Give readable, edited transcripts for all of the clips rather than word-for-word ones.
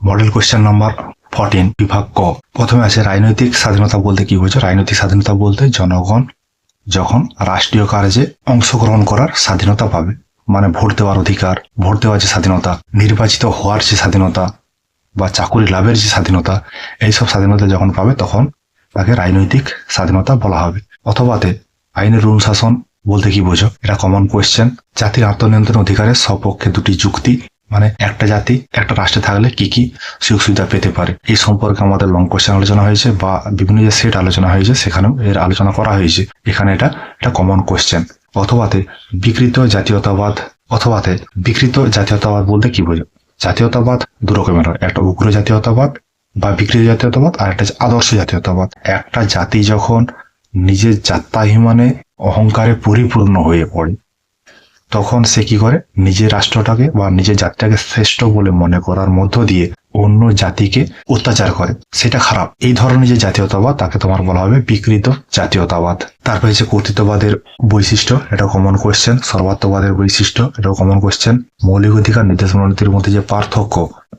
Model question number 14 বিভাগ ক। প্রথমে আছে রাজনৈতিক স্বাধীনতা বলতে কি বোঝো। রাজনৈতিক স্বাধীনতা বলতে জনগণ যখন রাষ্ট্রীয় কার্যে অংশগ্রহণ করার স্বাধীনতা পাবে, মানে ভোট দেওয়ার অধিকার, ভোট দেওয়ার যে স্বাধীনতা, নির্বাচিত হওয়ার যে স্বাধীনতা বা চাকুরি লাভের যে স্বাধীনতা, এইসব স্বাধীনতা যখন পাবে তখন তাকে রাজনৈতিক স্বাধীনতা বলা হবে। অথবাতে আইনের অনুশাসন বলতে কি বোঝো। এটা কমন কোয়েশ্চেন। জাতির আত্মনিয়ন্ত্রণ অধিকারের সপক্ষে দুটি যুক্তি, মানে একটা জাতি একটা রাষ্ট্রে থাকলে কি কি সুযোগ সুবিধা পেতে পারে, এই সম্পর্কে আমাদের লং কোয়েশ্চেন আলোচনা হয়েছে বা বিভিন্ন যে সেট আলোচনা হয়েছে সেখানেও এর আলোচনা করা হয়েছে। এখানে এটা কমন কোয়েশ্চেন। অথবাতে বিকৃত জাতীয়তাবাদ, অথবাতে বিকৃত জাতীয়তাবাদ বলতে কি বোঝো। জাতীয়তাবাদ দু রকমের হয়, একটা উগ্র জাতীয়তাবাদ বা বিকৃত জাতীয়তাবাদ, আর একটা আদর্শ জাতীয়তাবাদ। একটা জাতি যখন নিজের জাত্যাভিমানে অহংকারে পরিপূর্ণ হয়ে পড়ে তখন সে কি করে, নিজের রাষ্ট্রটাকে বা নিজের জাতিটাকে শ্রেষ্ঠ বলে মনে করার মধ্য দিয়ে অন্য জাতিকে অত্যাচার করে, সেটা খারাপ। এই ধরনের যে জাতীয়তাবাদ তাকে তোমার বলা হবে বিকৃত জাতীয়তাবাদ। তারপর হচ্ছে কর্তৃত্ববাদের বৈশিষ্ট্য, এটা কমন কোয়েশ্চেন। সর্বাত্মবাদের বৈশিষ্ট্য, এটাও কমন কোয়েশ্চেন। মৌলিক অধিকার নির্দেশনা নীতির মধ্যে যে পার্থক্য,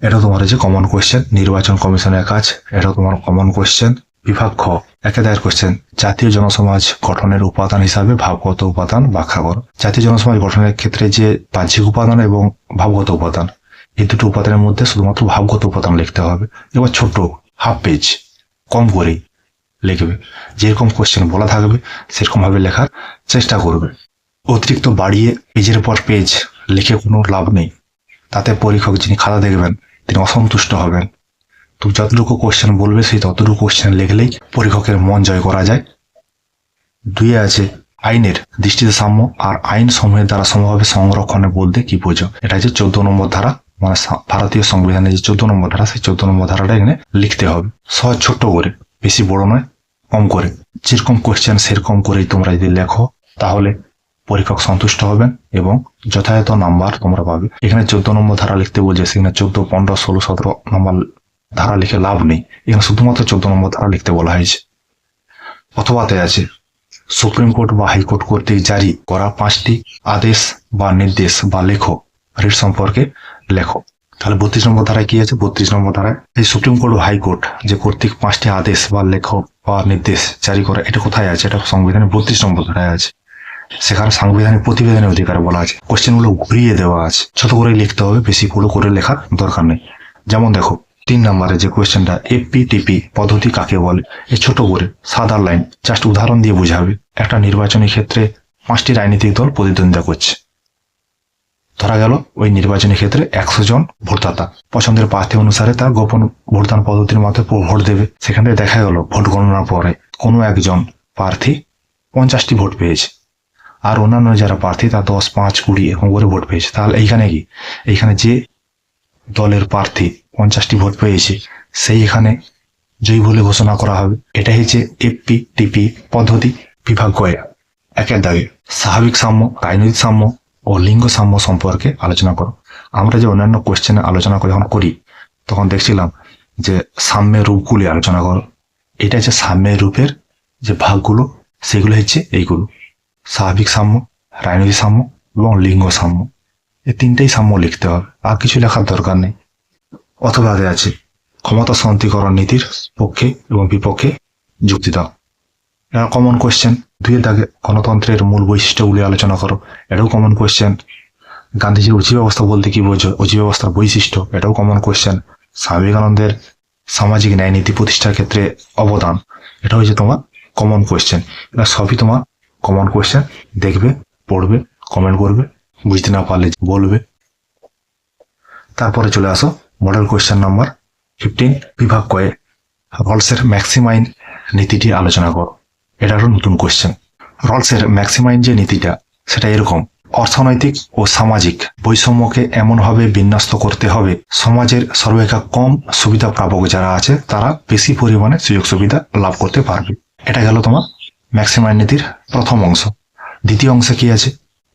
এটাও তোমার হচ্ছে কমন কোয়েশ্চেন। নির্বাচন কমিশনের কাজ, এটাও তোমার কমন কোয়েশ্চেন। বিভাগ খ, একাধারে কোশ্চেন। জাতীয় জনসমাজ গঠনের উপাদান হিসাবে ভাবগত উপাদান ব্যাখ্যা করো। জাতীয় জনসমাজ গঠনের ক্ষেত্রে যে বাহ্যিক উপাদান এবং ভাবগত উপাদান, এই দুটো উপাদানের মধ্যে শুধুমাত্র ভাবগত উপাদান লিখতে হবে। এবার ছোট হাফ পেজ কম করেই লিখবে, যেরকম কোশ্চেন বলা থাকবে সেরকম ভাবে লেখার চেষ্টা করবে। অতিরিক্ত বাড়িয়ে পেজের পর পেজ লিখে কোনো লাভ নেই, তাতে পরীক্ষক যিনি খাতা দেখবেন তিনি অসন্তুষ্ট হবেন। তুমি যতটুকু কোশ্চেন বলবে সেই ততটুকু কোশ্চেন লিখলেই পরীক্ষকের মন জয় করা যায়। দুইয়ে আছে আইনের দৃষ্টিতে সাম্য আর আইন সমূহের দ্বারা সমভাবে সংরক্ষণে বলতে কি বোঝো। এটা হচ্ছে 14 নম্বর ধারা, মানে ভারতীয় সংবিধানের যে 14 নম্বর ধারা, সেই 14 নম্বর ধারাটা এখানে লিখতে হবে। সহজ ছোট্ট করে, বেশি বড় নয়, কম করে। যেরকম কোশ্চেন সেরকম করেই তোমরা যদি লেখো তাহলে পরীক্ষক সন্তুষ্ট হবেন এবং যথাযথ নাম্বার তোমরা পাবে। এখানে 14 নম্বর ধারা লিখতে বলছে, সেখানে 14, 15, 16, 17 নম্বর ধারা লিখে লাভ নেই। এখানে শুধুমাত্র 14 নম্বর ধারা লিখতে বলা হয়েছে। অথবাতে আছে সুপ্রিম কোর্ট বা হাইকোর্ট কর্তৃক জারি করা 5টি আদেশ বা নির্দেশ বা লেখো রিট সম্পর্কে লেখো। তাহলে 32 নম্বর ধারায় কি আছে? 32 নম্বর ধারায় এই সুপ্রিম কোর্ট ও হাইকোর্ট যে কর্তৃক 5টি আদেশ বা লেখো বা নির্দেশ জারি করা, এটা কোথায় আছে? এটা সংবিধানের 32 নম্বর ধারায় আছে। সেখানে সাংবিধানিক প্রতিবেদনের অধিকার বলা আছে। কোশ্চেন গুলো ঘুরিয়ে দেওয়া আছে, ছোট করে লিখতে হবে, বেশি বড় করে লেখার দরকার নেই। যেমন দেখো 3 নম্বরে যে কোয়েশ্চেনটা, এফপিটিপি পদ্ধতি কাকে বলে, এই ছোট করে সাদা লাইন জাস্ট উদাহরণ দিয়ে বুঝাবে। একটা নির্বাচনী ক্ষেত্রে 5টি রাজনৈতিক দল প্রতিদ্বন্দ্বিতা করছে। ধরা গেল ওই নির্বাচনী ক্ষেত্রে 100 জন ভোটদাতা পছন্দের প্রার্থী অনুসারে তার গোপন ভোটদান পদ্ধতির মাধ্যমে ভোট দেবে। সেখান থেকে দেখা গেল ভোট গণনার পরে কোনো একজন প্রার্থী 50টি ভোট পেয়েছে, আর অন্যান্য যারা প্রার্থী তা 10, 5, 20 এরকম করে ভোট পেয়েছে। তাহলে এইখানে কি, এইখানে যে দলের প্রার্থী 50টি ভোট পেয়েছে সেই এখানে জয়ী বলে ঘোষণা করা হবে। এটাই হচ্ছে এফপিটিপি পদ্ধতি। বিভাগ গ, একের দাগে স্বাভাবিক সাম্য, রাজনৈতিক সাম্য ও লিঙ্গ সাম্য সম্পর্কে আলোচনা করো। আমরা যে অন্যান্য কোশ্চেনে আলোচনা যখন করি তখন দেখছিলাম যে সাম্যের রূপগুলি আলোচনা করো। এটা হচ্ছে সাম্যের রূপের যে ভাগগুলো, সেগুলো হচ্ছে এইগুলো: স্বাভাবিক সাম্য, রাজনৈতিক সাম্য এবং লিঙ্গ সাম্য। এই 3টাই সাম্য লিখতে হবে, আর কিছু লেখার দরকার নেই। অথবা আছে ক্ষমতা সন্তীকরণ নীতির পক্ষে এবং বিপক্ষে যুক্তি দাও। এটা কমন কোয়েশ্চেন। 2 দাগে গণতন্ত্রের মূল বৈশিষ্ট্যগুলি আলোচনা করো। এটাও কমন কোয়েশ্চেন। গান্ধীজির অজি ব্যবস্থা বলতে কি বোঝো, অজি ব্যবস্থার বৈশিষ্ট্য, এটাও কমন কোয়েশ্চেন। স্বামী বিবেকানন্দের সামাজিক ন্যায় নীতি প্রতিষ্ঠার ক্ষেত্রে অবদান, এটা হচ্ছে তোমার কমন কোয়েশ্চেন। এটা সবই তোমার কমন কোয়েশ্চেন। দেখবে, পড়বে, কমেন্ট করবে, বুঝতে না পারলে বলবে। তারপরে চলে আসো মডেল কোয়েশ্চেন নাম্বার 15 বিভাগ কয়ে রলসের ম্যাক্সিমাইন নীতিটি আলোচনা করো। এটা হলো নতুন কোয়েশ্চেন। রলসের ম্যাক্সিমাইন যে নীতিটা সেটা এরকম: অর্থনৈতিক ও সামাজিক বৈষম্যকে এমনভাবে বিন্যস্ত করতে হবে সমাজের সর্বাপেক্ষা কম সুবিধা প্রাপক যারা আছে তারা বেশি পরিমাণে সুযোগ সুবিধা লাভ করতে পারবে। এটা গেল তোমার ম্যাক্সিমাইন নীতির প্রথম অংশ। দ্বিতীয় অংশে কি আছে?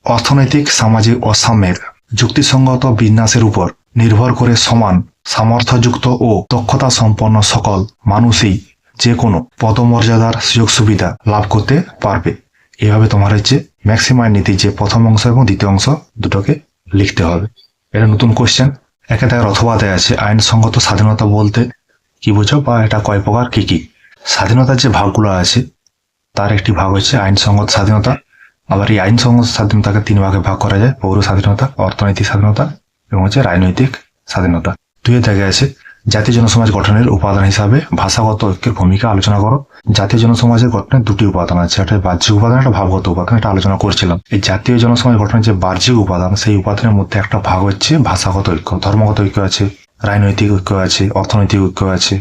অর্থনৈতিক সামাজিক অসাম্যের যুক্তিসঙ্গত বিন্যাসের উপর নির্ভর করে সমান সামর্থ্যযুক্ত ও দক্ষতা সম্পন্ন সকল মানুষই যে কোনো পদমর্যাদার সুযোগ সুবিধা লাভ করতে পারবে। এভাবে তোমার হচ্ছে ম্যাক্সিমাইন নীতির যে প্রথম অংশ এবং দ্বিতীয় অংশ দুটোকে লিখতে হবে। এটা নতুন কোশ্চেন, একে দেখার অথবাতে আছে আইনসঙ্গত স্বাধীনতা বলতে কি বোঝো বা এটা কয় প্রকার কি কি। স্বাধীনতার যে ভাগগুলো আছে তার একটি ভাগ হচ্ছে আইনসঙ্গত স্বাধীনতা। আবার এই আইনসঙ্গত স্বাধীনতাকে 3 ভাগে ভাগ করা যায়, পৌর স্বাধীনতা, অর্থনৈতিক স্বাধীনতা এবং হচ্ছে রাজনৈতিক স্বাধীনতা। 2 দাগে আছে জাতীয় জনসমাজ গঠনের উপাদান হিসাবে ভাষাগত ঐক্যের ভূমিকা আলোচনা করো। জাতীয় জনসমাজের গঠনের 2টি উপাদান আছে, একটা বাহ্যিক উপাদান, একটা ভাবগত উপাদান, এটা আলোচনা করছিলাম। এই জাতীয় জনসমাজ গঠনের যে বাহ্যিক উপাদান, সেই উপাদানের মধ্যে একটা ভাগ হচ্ছে ভাষাগত ঐক্য, ধর্মগত ঐক্য আছে, রাজনৈতিক ঐক্য আছে, অর্থনৈতিক ঐক্য আছে,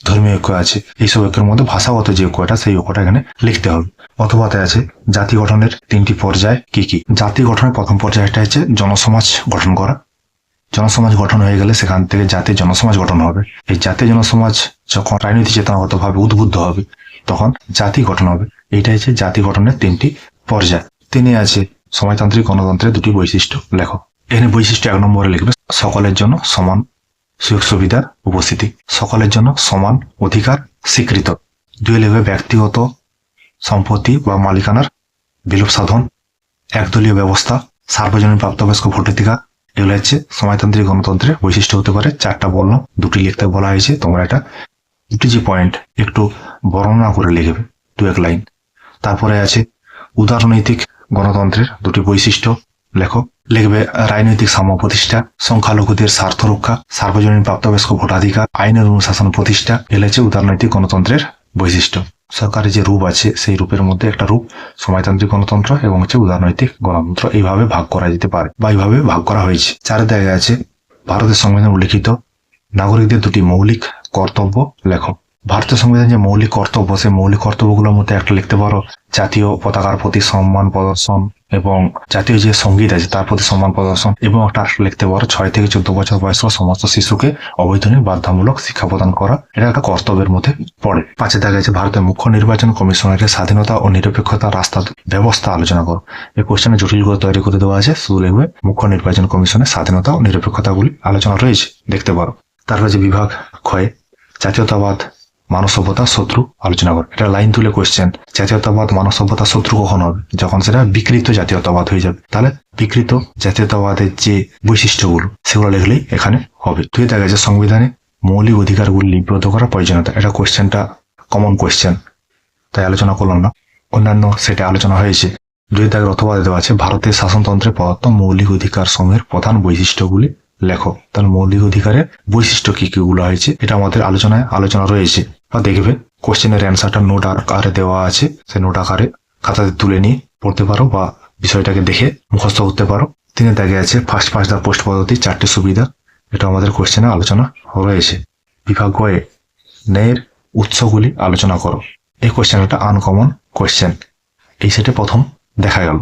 ধর্মীয় ঐক্য আছে। এইসব ঐক্যের মধ্যে ভাষাগত যে ঐক্যটা, সেই ঐক্যটা এখানে লিখতে হবে। অথবাতে আছে জাতি গঠনের 3টি পর্যায় কি কি। জাতি গঠনের প্রথম পর্যায়টা হচ্ছে জনসমাজ গঠন করা। জনসমাজ গঠন হয়ে গেলে সেখান থেকে জাতীয় জনসমাজ গঠন হবে। এই জাতীয় জনসমাজ যখন রাজনৈতিক চেতনাগত ভাবে উদ্বুদ্ধ হবে তখন জাতি গঠন হবে। এইটা হচ্ছে জাতি গঠনের 3টি পর্যায়। 3 আছে সমাজতান্ত্রিক গণতন্ত্রের 2টি বৈশিষ্ট্য লেখো। এখানে বৈশিষ্ট্য 1 নম্বরে লিখবে সকলের জন্য সমান সুযোগ সুবিধার উপস্থিতি, সকলের জন্য সমান অধিকার স্বীকৃত। 2 লিখবে ব্যক্তিগত সম্পত্তি বা মালিকানার বিলোপ সাধন, একদলীয় ব্যবস্থা, সার্বজনীন প্রাপ্তবয়স্ক ভোটাধিকার। এগুলো হচ্ছে সমাজতান্ত্রিক গণতন্ত্রের বৈশিষ্ট্য হতে পারে। 4টা বললাম, 2টি লিখতে বলা হয়েছে। তোমরা এটা 2টি যে পয়েন্ট একটু বর্ণনা করে লিখবে 2-1 লাইন। তারপরে আছে উদারনৈতিক গণতন্ত্রের 2টি বৈশিষ্ট্য লেখো। লিখবে রাজনৈতিক সাম্য প্রতিষ্ঠা, সংখ্যালঘুদের স্বার্থ রক্ষা, সার্বজনীন প্রাপ্তবয়স্ক ভোটাধিকার, আইনের অনুশাসন প্রতিষ্ঠা। এগুলো হচ্ছে উদারনৈতিক গণতন্ত্রের বৈশিষ্ট্য। সরকারের যে রূপ আছে সেই রূপের মধ্যে একটা রূপ সমাজতান্ত্রিক গণতন্ত্র এবং হচ্ছে উদারনৈতিক গণতন্ত্র, এইভাবে ভাগ করা যেতে পারে বা এইভাবে ভাগ করা হয়েছে। 4 জায়গায় আছে ভারতের সংবিধান উল্লিখিত নাগরিকদের 2টি মৌলিক কর্তব্য লেখো। ভারতীয় সংবিধান যে মৌলিক কর্তব্য, সেই মৌলিক কর্তব্যগুলোর মধ্যে একটা লিখতে পারো জাতীয় পতাকার প্রতি সম্মান প্রদর্শন এবং জাতীয় যে সঙ্গীত আছে তার প্রতি সম্মান প্রদর্শন, এবং একটা লিখতে পারো 6 থেকে 14 বছর বয়স্ক সমস্ত শিশুকে অবৈতনিক বাধ্যতামূলক শিক্ষা প্রদান করা। এটা একটা কর্তব্যের মধ্যে পড়ে। 5 দেখা গেছে ভারতের মুখ্য নির্বাচন কমিশনারের স্বাধীনতা ও নিরপেক্ষতার রাস্তা ব্যবস্থা আলোচনা করো। এই কোশ্চেনে জটিল করে তৈরি করে দেওয়া আছে, শুধু লিখবে মুখ্য নির্বাচন কমিশনের স্বাধীনতা ও নিরপেক্ষতাগুলি আলোচনা রয়েছে, দেখতে পারো। তারপরে যে বিভাগ ক্ষয়ে জাতীয়তাবাদ মানব সভ্যতা শত্রু আলোচনা করে। এটা লাইন তুলে কোশ্চেন, জাতীয়তাবাদ মানব সভ্যতা শত্রু কখন হবে? যখন সেটা বিকৃত জাতীয়তাবাদ হয়ে যাবে। তাহলে বিকৃত জাতীয়তাবাদের যে বৈশিষ্ট্যগুলো সেগুলো লিখলেই এখানে হবে। 2 দেখা যাচ্ছে সংবিধানে মৌলিক অধিকারগুলি লিপিবদ্ধ করার প্রয়োজনীয়তা। এটা কোশ্চেনটা কমন কোশ্চেন, তাই আলোচনা করলাম না, অন্যান্য সেটা আলোচনা হয়েছে। 2 দাগের অথবা দেওয়া আছে ভারতের শাসনতন্ত্রে প্রদত্ত মৌলিক অধিকার সমূহের প্রধান বৈশিষ্ট্যগুলি লেখো। তাহলে মৌলিক অধিকারের বৈশিষ্ট্য কি কি গুলো হয়েছে এটা আমাদের আলোচনা রয়েছে। বা দেখবে কোশ্চেনের অ্যান্সারটা নোট আকারে দেওয়া আছে, সেই নোট আকারে খাতাতে তুলে নিয়ে পড়তে পারো বা বিষয়টাকে দেখে মুখস্থ করতে পারো। 3 দাগে আছে ফার্স্ট পাস্ট দা পোস্ট পদ্ধতি 4টি সুবিধা, এটা আমাদের কোশ্চেনে আলোচনা রয়েছে। বিভাগ গয়ে ন্যায়ের উৎসগুলি আলোচনা করো। এই কোশ্চেনটা আনকমন কোশ্চেন, এই সেটে প্রথম দেখা গেল।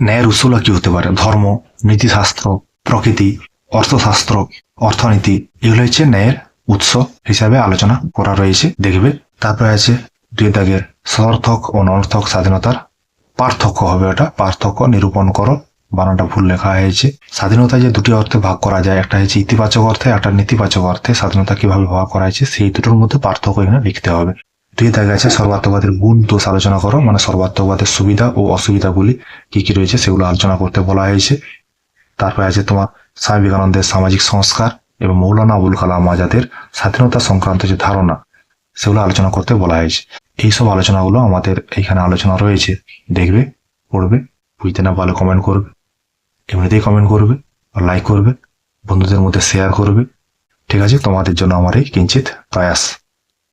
ন্যায়ের উৎসগুলো কি হতে পারে? ধর্ম, নীতিশাস্ত্র, প্রকৃতি, অর্থশাস্ত্র, অর্থনীতি, এগুলো হচ্ছে ন্যায়ের উৎস হিসাবে আলোচনা করা রয়েছে, দেখবে। তারপরে আছে 2 দাগের সদর্থক ও অনর্থক স্বাধীনতার পার্থক্য হবে, ওটা পার্থক্য নিরূপণ করো। বানানটা ভুল লেখা হয়েছে। স্বাধীনতা যে 2টি অর্থে ভাগ করা যায়, একটা হচ্ছে ইতিবাচক অর্থে, একটা নেতিবাচক অর্থে। স্বাধীনতা কিভাবে ভাগ করা হয়েছে সেই দুটোর মধ্যে পার্থক্য এখানে লিখতে হবে। 2 দাগে আছে সর্বাত্মবাদের গুণ দোষ আলোচনা করো, মানে সর্বাত্মবাদের সুবিধা ও অসুবিধাগুলি কি কি রয়েছে সেগুলো আলোচনা করতে বলা হয়েছে। তারপরে আছে তোমার স্বামী বিবেকানন্দের সামাজিক সংস্কার এবং মৌলানা আবুল কালাম আজাদের স্বাধীনতা সংক্রান্ত যে ধারণা সেগুলো আলোচনা করতে বলা হয়েছে। এইসব আলোচনাগুলো আমাদের এখানে আলোচনা রয়েছে, দেখবে, পড়বে। বুঝতে না পারলে কমেন্ট করবে, এমনিতেই কমেন্ট করবে আর লাইক করবে, বন্ধুদের মধ্যে শেয়ার করবে। ঠিক আছে, তোমাদের জন্য আমার এই কিঞ্চিত প্রয়াস।